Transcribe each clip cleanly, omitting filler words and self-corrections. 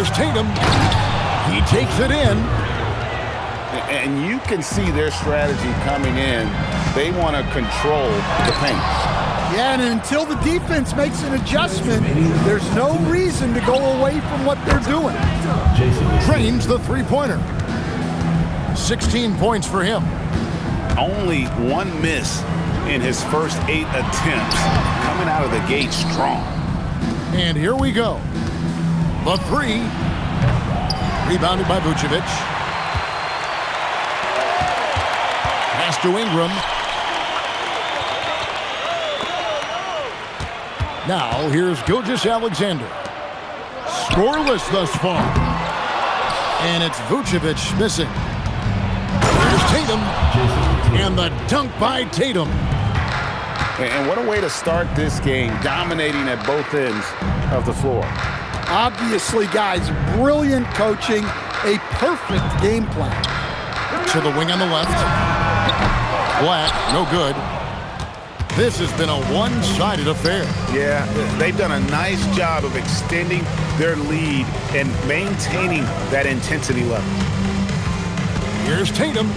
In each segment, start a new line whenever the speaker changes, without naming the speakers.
Here's Tatum. He takes it in.
And you can see their strategy coming in. They want to control the paint.
Yeah, and until the defense makes an adjustment, there's no reason to go away from what they're doing.
Drains the three-pointer. 16 points for him.
Only one miss in his first 8 attempts. Coming out of the gate strong.
And here we go. The three. Rebounded by Vucevic. Pass to Ingram. Now, here's Gilgeous-Alexander. Scoreless thus far. And it's Vucevic missing. Here's Tatum. And the dunk by Tatum.
And what a way to start this game, dominating at both ends of the floor.
Obviously, guys, brilliant coaching, a perfect game plan.
To the wing on the left. Black, no good. This has been a one-sided affair.
Yeah, they've done a nice job of extending their lead and maintaining that intensity level.
Here's Tatum.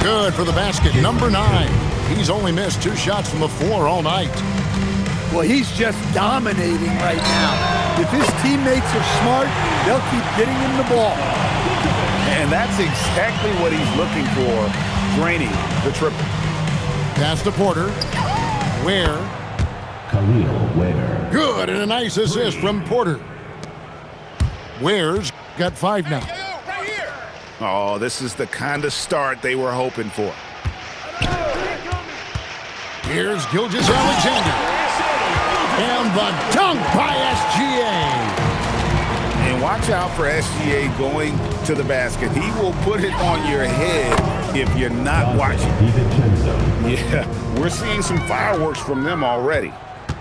Good for the basket, number 9. He's only missed 2 shots from the floor all night.
Well, he's just dominating right now. If his teammates are smart, they'll keep getting him the ball.
And that's exactly what he's looking for, draining the triple.
Pass to Porter. Ware.
Ware.
Good, and a nice assist from Porter. Ware's got 5 now.
Oh, this is the kind of start they were hoping for.
Here's Gilgeous-Alexander. And the dunk by SGA.
And watch out for SGA going to the basket. He will put it on your head if you're not watching. Yeah, we're seeing some fireworks from them already.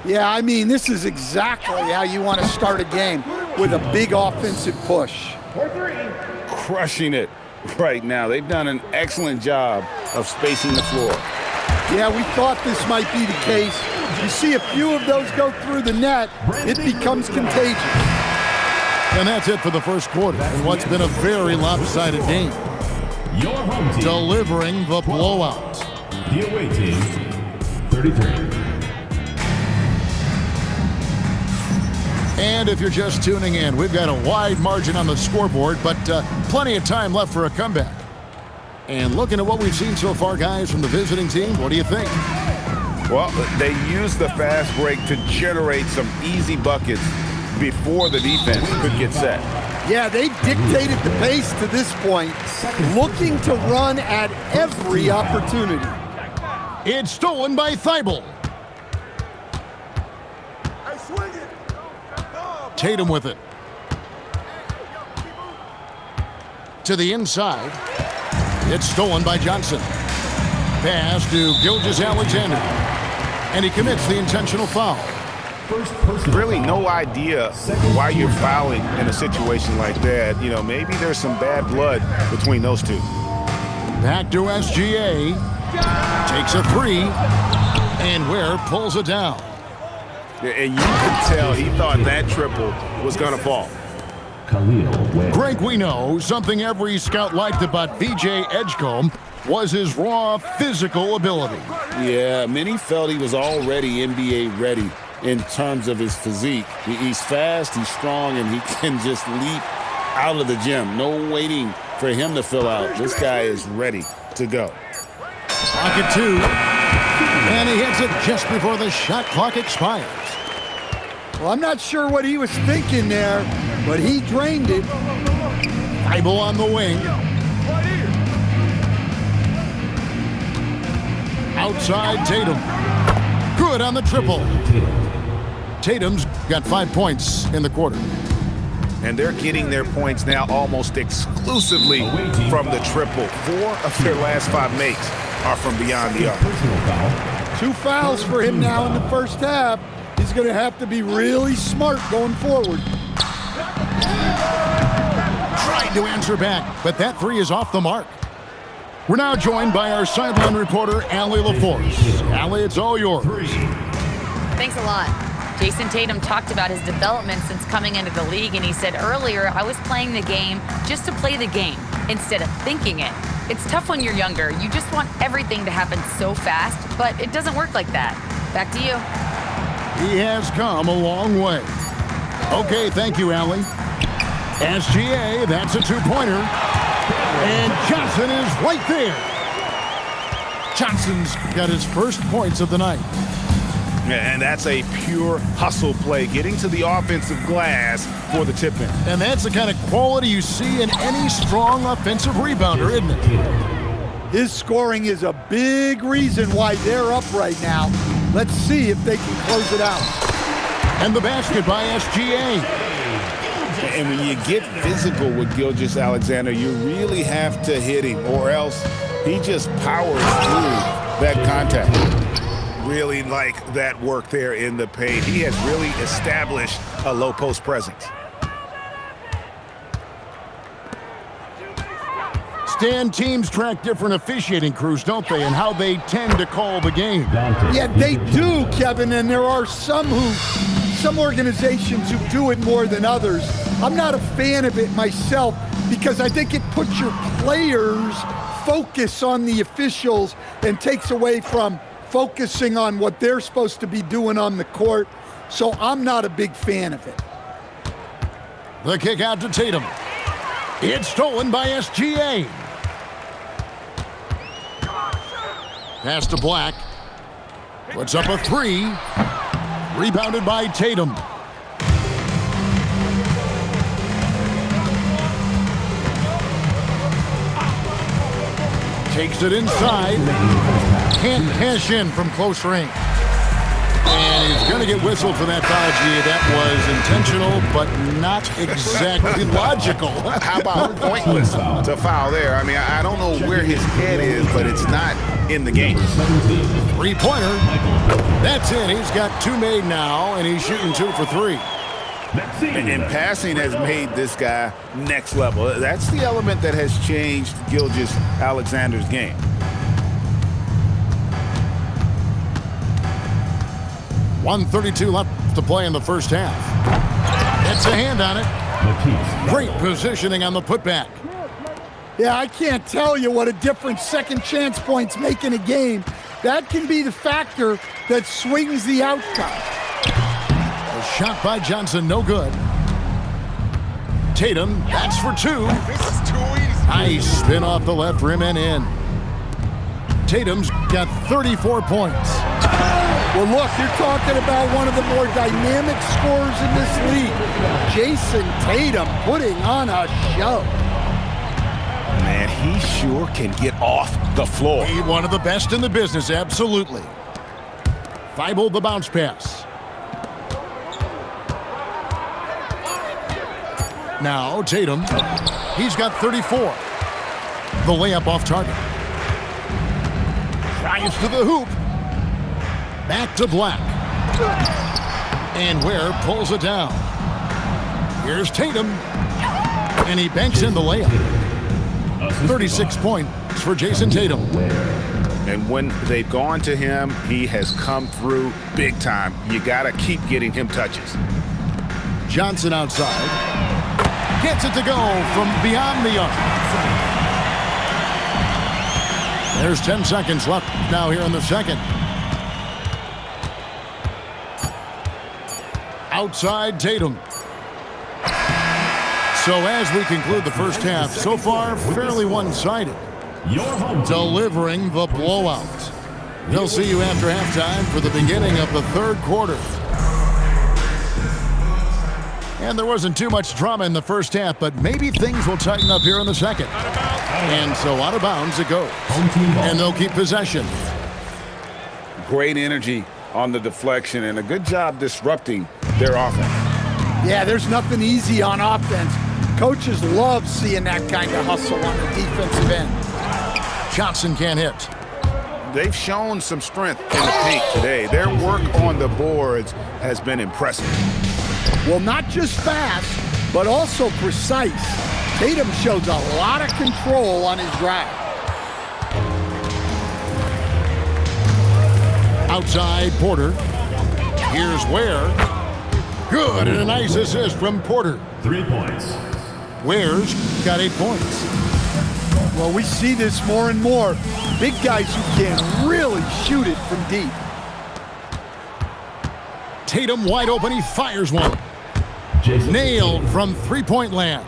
Yeah, I mean, this is exactly how you want to start a game, with a big offensive push.
Crushing it right now. They've done an excellent job of spacing the floor.
Yeah, we thought this might be the case. You see a few of those go through the net, it becomes contagious.
And that's it for the first quarter in what's been a very lopsided game.
Your home team
Delivering the blowout.
The away team, 33.
And if you're just tuning in, we've got a wide margin on the scoreboard, but plenty of time left for a comeback. And looking at what we've seen so far, guys, from the visiting team, what do you think?
Well, they used the fast break to generate some easy buckets before the defense could get set.
Yeah, they dictated the pace to this point, looking to run at every opportunity.
It's stolen by Thibault. Tatum with it. To the inside. It's stolen by Johnson. Pass to Gilgeous-Alexander. And he commits the intentional foul.
Really no idea why you're fouling in a situation like that. You know, maybe there's some bad blood between those two.
Back to SGA. Takes a 3. And Ware pulls it down.
And you can tell he thought that triple was going to fall.
Greg, we know something every scout liked about VJ Edgecombe was his raw physical ability.
Yeah, many felt he was already NBA ready in terms of his physique. He's fast, he's strong, and he can just leap out of the gym. No waiting for him to fill out. This guy is ready to go.
Pocket 2. And he hits it just before the shot clock expires.
Well, I'm not sure what he was thinking there, but he drained it.
Thibault on the wing. Outside Tatum. Good on the triple. Tatum's got 5 points in the quarter.
And they're getting their points now almost exclusively from the triple. 4 of their last 5 makes are from beyond the arc.
2 fouls for him now in the first half. He's going to have to be really smart going forward.
Tried to answer back, but that 3 is off the mark. We're now joined by our sideline reporter, Allie LaForce. Allie, it's all yours.
Thanks a lot. Jason Tatum talked about his development since coming into the league, and he said earlier, I was playing the game just to play the game instead of thinking it. It's tough when you're younger. You just want everything to happen so fast, but it doesn't work like that. Back to you.
He has come a long way. Okay, thank you, Allie. SGA, that's a two-pointer. And Johnson is right there. Johnson's got his first points of the night.
And that's a pure hustle play, getting to the offensive glass for the tip-in.
And that's the kind of quality you see in any strong offensive rebounder, isn't it?
His scoring is a big reason why they're up right now. Let's see if they can close it out.
And the basket by SGA.
And when you get physical with Gilgeous-Alexander, you really have to hit him, or else he just powers through that contact. Really like that work there in the paint. He has really established a low post presence.
Stan, teams track different officiating crews, don't they, and how they tend to call the game.
Yeah, they do, Kevin, and there are some organizations who do it more than others. I'm not a fan of it myself because I think it puts your players' focus on the officials and takes away from focusing on what they're supposed to be doing on the court. So I'm not a big fan of it.
The kick out to Tatum. It's stolen by SGA. Pass to Black. Puts up a three. Rebounded by Tatum. Takes it inside. Can't cash in from close range. And he's going to get whistled for that foul, G. That was intentional, but not exactly logical.
How about pointless to foul there? I mean, I don't know where his head is, but it's not in the game.
Three-pointer. That's it. He's got two made now, and he's shooting 2 for 3.
And passing has made this guy next level. That's the element that has changed Gilgeous-Alexander's game.
.132 left to play in the first half. Gets a hand on it. Great positioning on the putback.
Yeah, I can't tell you what a difference second chance points make in a game. That can be the factor that swings the outcome.
A shot by Johnson, no good. Tatum, that's for 2. Nice spin off the left rim and in. Tatum's got 34 points.
Well, look, you're talking about one of the more dynamic scorers in this league. Jason Tatum putting on a show.
Man, he sure can get off the floor.
He's one of the best in the business, absolutely. Thibault the bounce pass. Now Tatum, he's got 34. The layup off target. Drives to the hoop. Back to Black. And Ware pulls it down. Here's Tatum. And he banks in the layup. 36 points for Jason Tatum.
And when they've gone to him, he has come through big time. You got to keep getting him touches.
Johnson outside. Gets it to go from beyond the arc. There's 10 seconds left now here in the second. Outside Tatum. So as we conclude the first half, so far fairly one-sided. Delivering the blowout. We'll see you after halftime for the beginning of the third quarter. And there wasn't too much drama in the first half, but maybe things will tighten up here in the second. And so out of bounds it goes. And they'll keep possession.
Great energy on the deflection and a good job disrupting their offense.
Yeah, there's nothing easy on offense. Coaches love seeing that kind of hustle on the defensive end.
Johnson can't hit.
They've shown some strength in the paint today. Their work on the boards has been impressive.
Well, not just fast, but also precise. Tatum shows a lot of control on his drive.
Outside Porter. Here's Ware. Good, and a nice assist from Porter.
3 points.
Ware's got 8 points.
Well, we see this more and more. Big guys who can really shoot it from deep.
Tatum wide open, he fires one. Nailed from three-point land.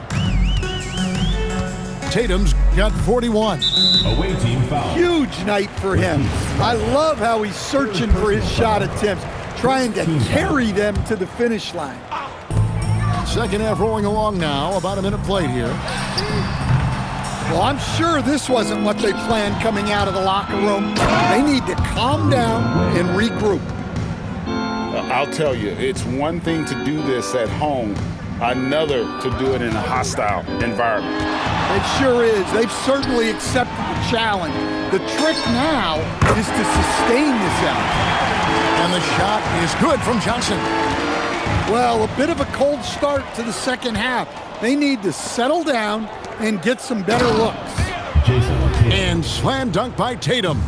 Tatum's got 41.
Away team foul.
Huge night for him. I love how he's searching for his shot attempts, trying to carry them to the finish line.
Second half rolling along now, about a minute played here.
Well, I'm sure this wasn't what they planned coming out of the locker room. They need to calm down and regroup.
I'll tell you, it's one thing to do this at home, another to do it in a hostile environment.
It sure is. They've certainly accepted the challenge. The trick now is to sustain this out.
And the shot is good from Johnson.
Well, a bit of a cold start to the second half. They need to settle down and get some better looks.
And slam dunk by Tatum.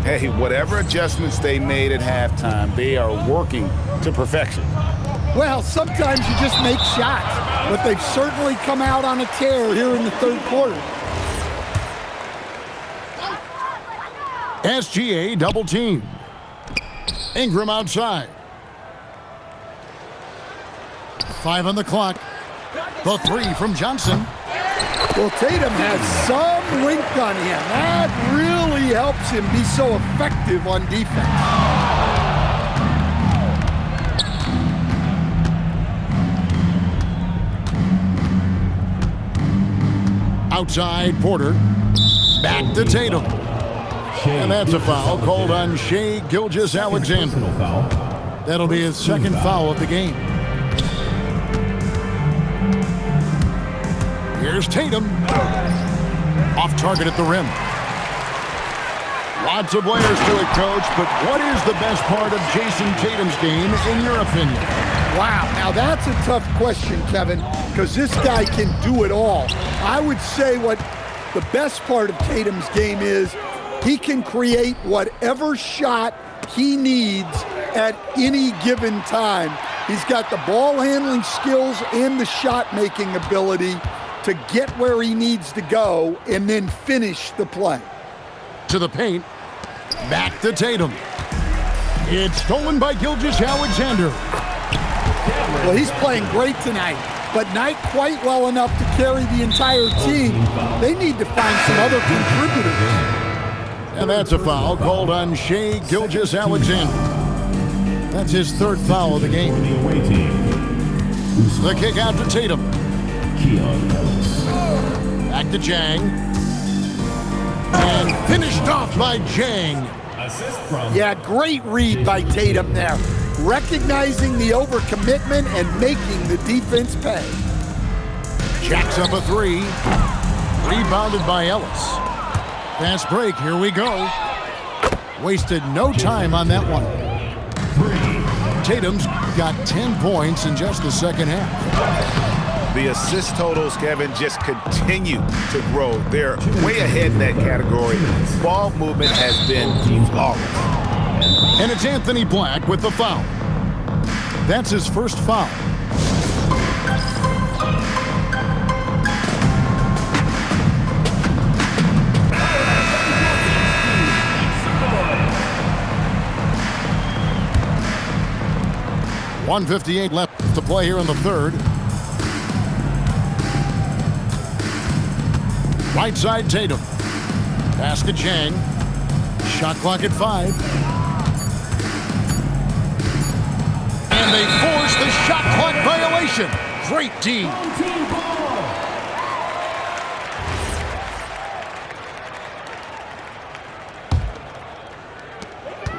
Hey, whatever adjustments they made at halftime, they are working to perfection.
Well, sometimes you just make shots, but they've certainly come out on a tear here in the third quarter.
SGA double team. Ingram outside. 5 on the clock. The three from Johnson.
Well, Tatum has some length on him. That really helps him be so effective on defense.
Outside, Porter. Back to Tatum. And that's a foul called on Shai Gilgeous-Alexander. That'll be his second foul of the game. Here's Tatum. Off target at the rim. Lots of layers to it, Coach, but what is the best part of Jason Tatum's game, in your opinion?
Wow, now that's a tough question, Kevin, because this guy can do it all. I would say what the best part of Tatum's game is he can create whatever shot he needs at any given time. He's got the ball handling skills and the shot making ability to get where he needs to go and then finish the play.
To the paint. Back to Tatum. It's stolen by Gilgeous-Alexander.
Well, he's playing great tonight, but not quite well enough to carry the entire team. They need to find some other contributors.
And that's a foul called on Shai Gilgeous-Alexander. That's his third foul of the game. The kick out to Tatum. Back to Jang. And finished off by Jang.
Yeah, great read by Tatum there. Recognizing the overcommitment and making the defense pay.
Jacks up a three. Rebounded by Ellis. Fast break, here we go. Wasted no time on that one. Tatum's got 10 points in just the second half.
The assist totals, Kevin, just continue to grow. They're way ahead in that category. Ball movement has been flawless.
And it's Anthony Black with the foul. That's his first foul. .158 left to play here in the third. Right side, Tatum. Pass to Jang. Shot clock at 5. And they force the shot clock violation. Great team.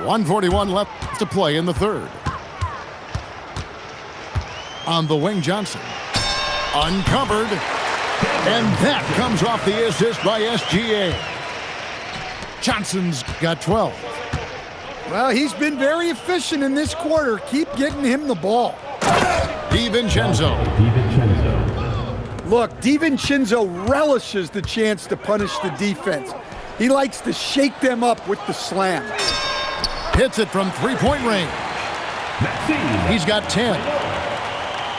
.141 left to play in the third. On the wing, Johnson. Uncovered. And that comes off the assist by SGA. Johnson's got 12.
Well, he's been very efficient in this quarter. Keep getting him the ball.
DiVincenzo.
Look, DiVincenzo relishes the chance to punish the defense. He likes to shake them up with the slam.
Hits it from three-point range. He's got 10.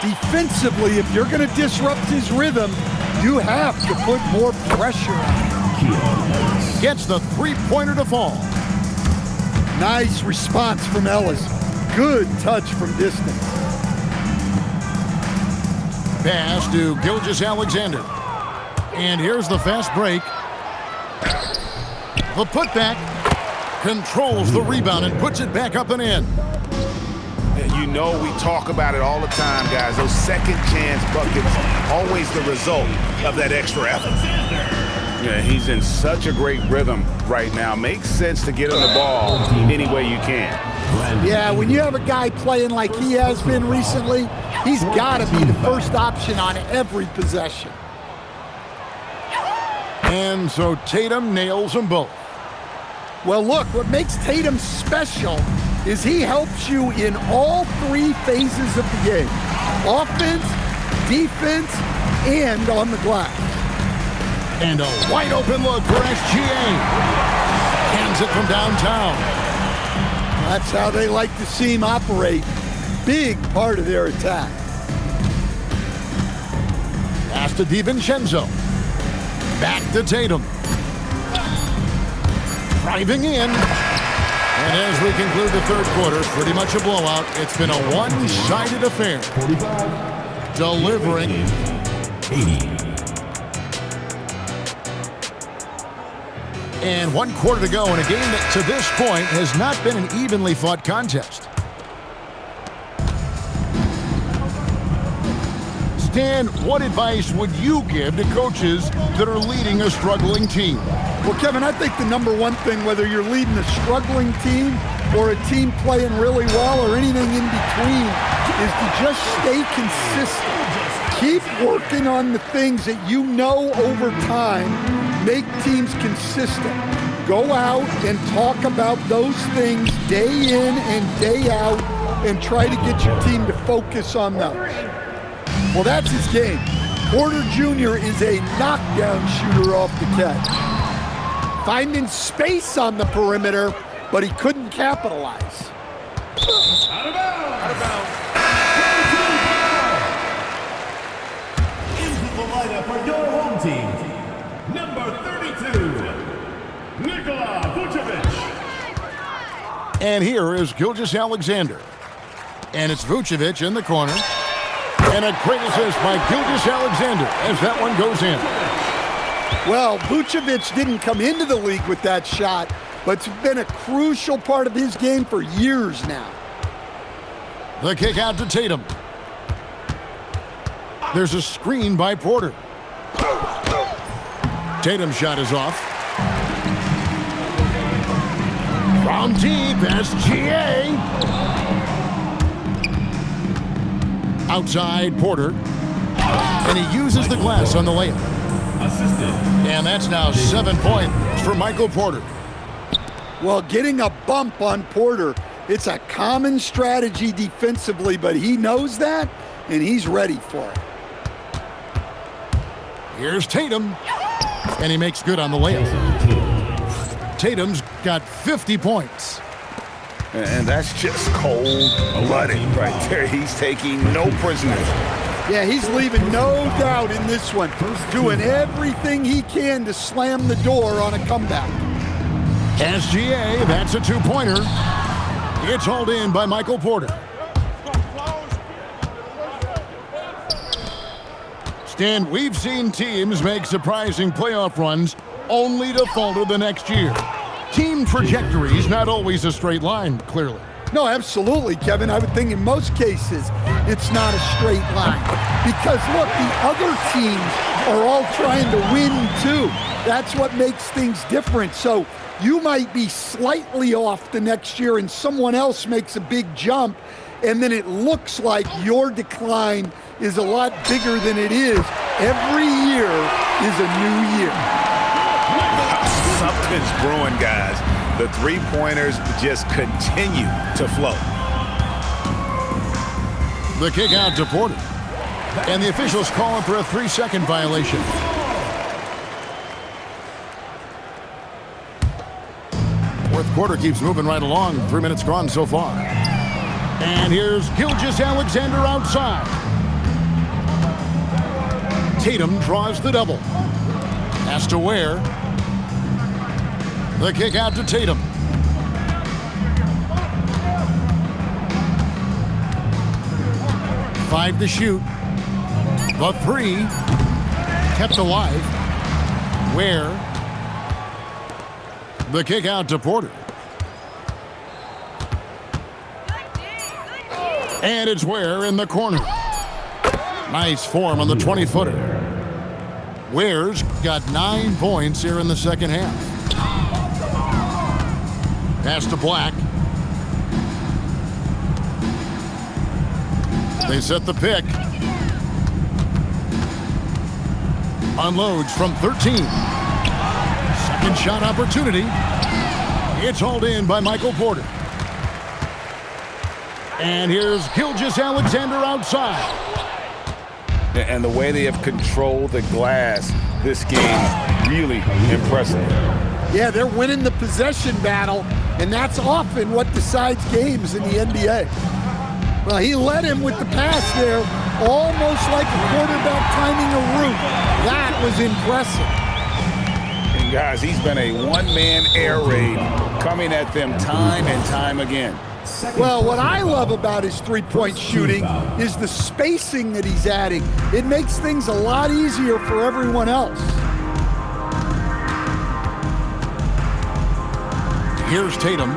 Defensively, if you're going to disrupt his rhythm, you have to put more pressure on him.
Gets the three-pointer to fall.
Nice response from Ellis. Good touch from distance.
Pass to Gilgeous-Alexander. And here's the fast break. The putback controls the rebound and puts it back up and in.
And you know we talk about it all the time, guys. Those second chance buckets, always the result of that extra effort. Yeah, he's in such a great rhythm right now. Makes sense to get on the ball any way you can.
Yeah, when you have a guy playing like he has been recently, he's got to be the first option on every possession.
And so Tatum nails them both.
Well, look, what makes Tatum special is he helps you in all three phases of the game. Offense, defense, and on the glass.
And a wide open look for SGA. Hands it from downtown.
That's how they like to see him operate. Big part of their attack.
Pass to DiVincenzo. Back to Tatum. Driving in. And as we conclude the third quarter, pretty much a blowout. It's been a one-sided affair.
45.
Delivering.
80.
And 1 quarter to go in a game that to this point has not been an evenly fought contest. Stan, what advice would you give to coaches that are leading a struggling team?
Well, Kevin, I think the number one thing, whether you're leading a struggling team or a team playing really well or anything in between, is to just stay consistent. Keep working on the things that you know over time make teams consistent. Go out and talk about those things day in and day out and try to get your team to focus on those. Well, that's his game. Porter Jr. is a knockdown shooter off the catch. Finding space on the perimeter, but he couldn't capitalize.
Out of bounds. Out of bounds. Into the lineup for your home team. Number 32, Nikola Vucevic.
And here is Gilgeous-Alexander. And it's Vucevic in the corner. And a great assist by Gilgeous-Alexander as that one goes in.
Well, Vucevic didn't come into the league with that shot, but it's been a crucial part of his game for years now.
The kick out to Tatum. There's a screen by Porter. Tatum's shot is off. From deep, SGA. Outside, Porter. And he uses the glass on the layup.
Assisted.
And that's now 7 points for Michael Porter.
Well, getting a bump on Porter, it's a common strategy defensively, but he knows that, and he's ready for it.
Here's Tatum. And he makes good on the layup. Tatum's got 50 points.
And that's just cold-blooded right there. He's taking no prisoners.
Yeah, he's leaving no doubt in this one. Doing everything he can to slam the door on a comeback.
SGA, that's a two-pointer. It's hauled in by Michael Porter. Stan, we've seen teams make surprising playoff runs only to falter the next year. Team trajectory is not always a straight line, clearly.
No, absolutely, Kevin. I would think in most cases it's not a straight line. Because, look, the other teams are all trying to win, too. That's what makes things different. So you might be slightly off the next year and someone else makes a big jump, and then it looks like your decline is a lot bigger than it is. Every year is a new year.
Something's brewing, guys. The three-pointers just continue to flow.
The kick out to Porter. And the officials calling for a 3-second violation. Fourth quarter keeps moving right along. 3 minutes gone so far. And here's Gilgeous-Alexander outside. Tatum draws the double. Has to Ware. The kick out to Tatum. Five to shoot. The three kept alive. Ware. The kick out to Porter. And it's Ware in the corner. Nice form on the 20-footer. Ware's got 9 points here in the second half. Pass to Black. They set the pick. Unloads from 13. Second shot opportunity. It's hauled in by Michael Porter. And here's Gilgeous-Alexander outside.
And the way they have controlled the glass this game, really impressive.
Yeah, they're winning the possession battle, and that's often what decides games in the NBA. Well, he led him with the pass there, almost like a quarterback timing a route. That was impressive.
And guys, he's been a one-man air raid coming at them time and time again.
Well, what I love about his three-point shooting is the spacing that he's adding. It makes things a lot easier for everyone else.
Here's Tatum.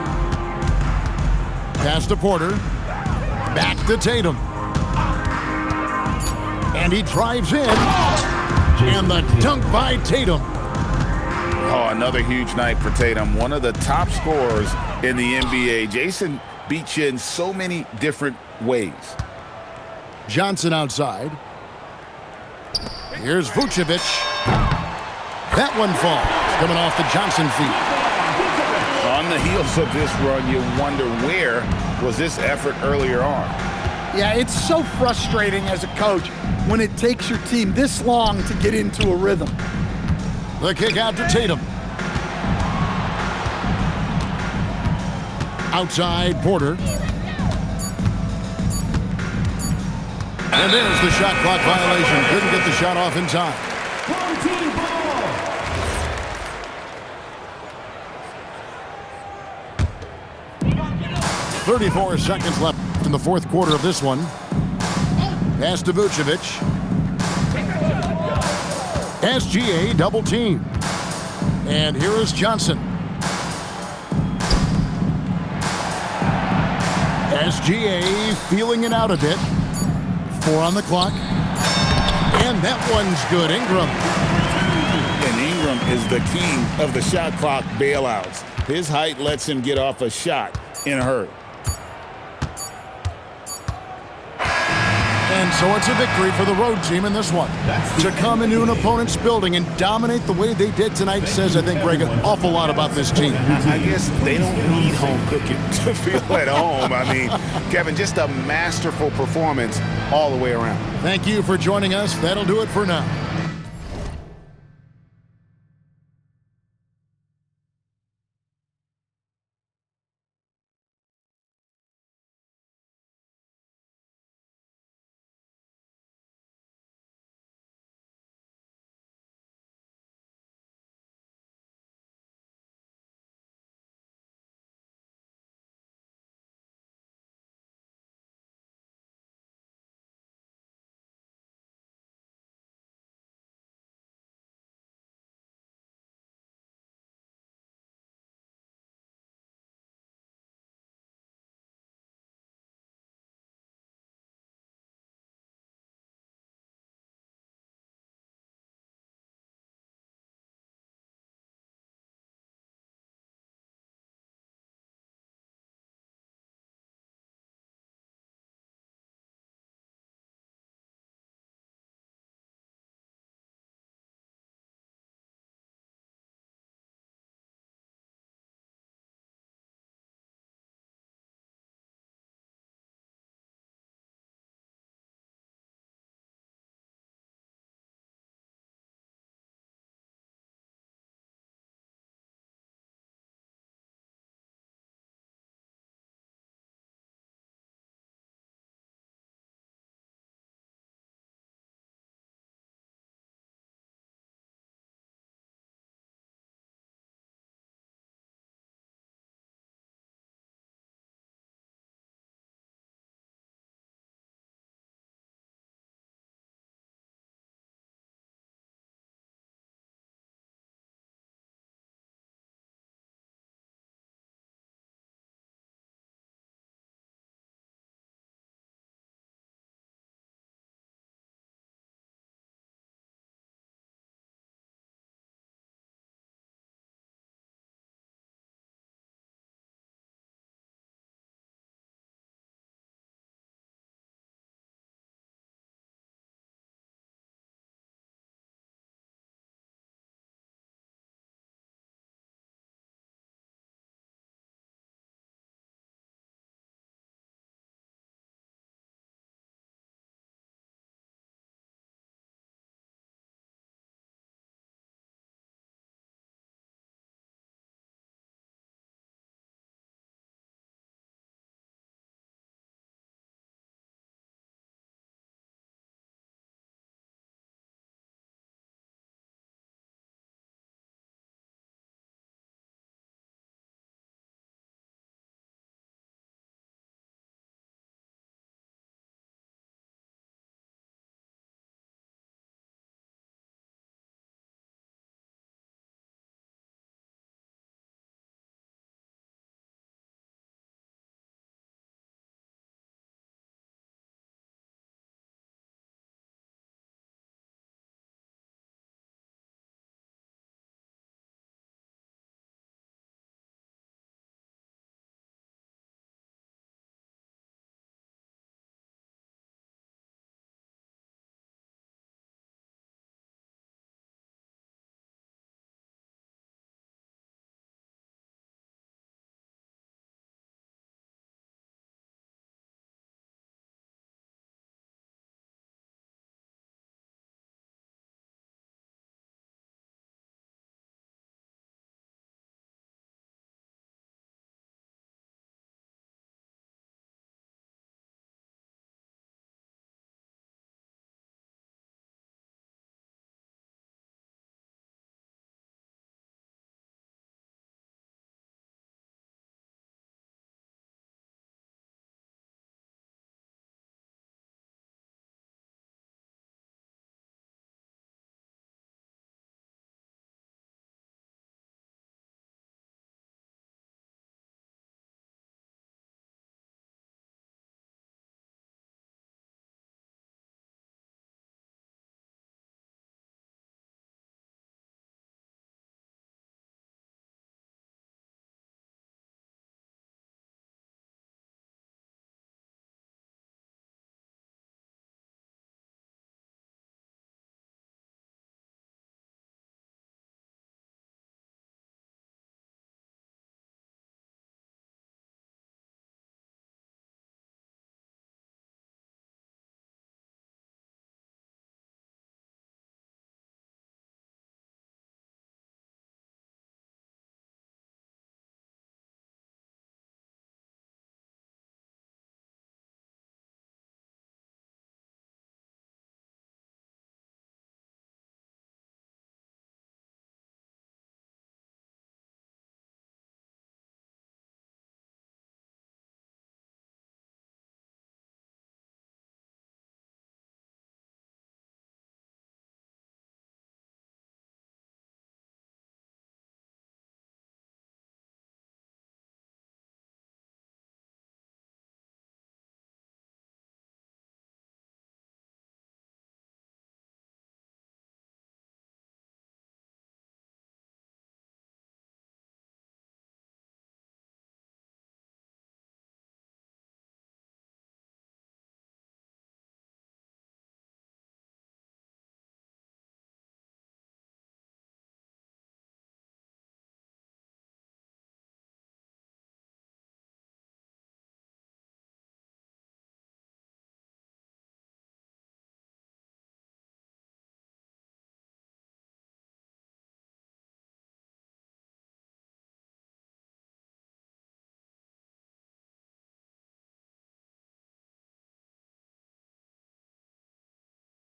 Pass to Porter. Back to Tatum. And he drives in. And the dunk by Tatum.
Oh, another huge night for Tatum. One of the top scorers in the NBA. Jason beat you in so many different ways.
Johnson outside. Here's Vucevic. That one falls. Coming off the Johnson feet.
On the heels of this run, you wonder where was this effort earlier on.
Yeah, it's so frustrating as a coach when it takes your team this long to get into a rhythm.
The kick out to Tatum. Outside Porter. And there's the shot clock violation. Couldn't get the shot off in time. 34 seconds left in the fourth quarter of this one. Pass to Vucevic. SGA double team. And here is Johnson. SGA feeling it out a bit. 4 on the clock. And that one's good. Ingram.
And Ingram is the king of the shot clock bailouts. His height lets him get off a shot in a hurry.
And so it's a victory for the road team in this one. To come into an opponent's building and dominate the way they did tonight says, I think, Greg, an awful lot about this team.
I guess they don't need home cooking to feel at home. I mean, Kevin, just a masterful performance all the way around.
Thank you for joining us. That'll do it for now.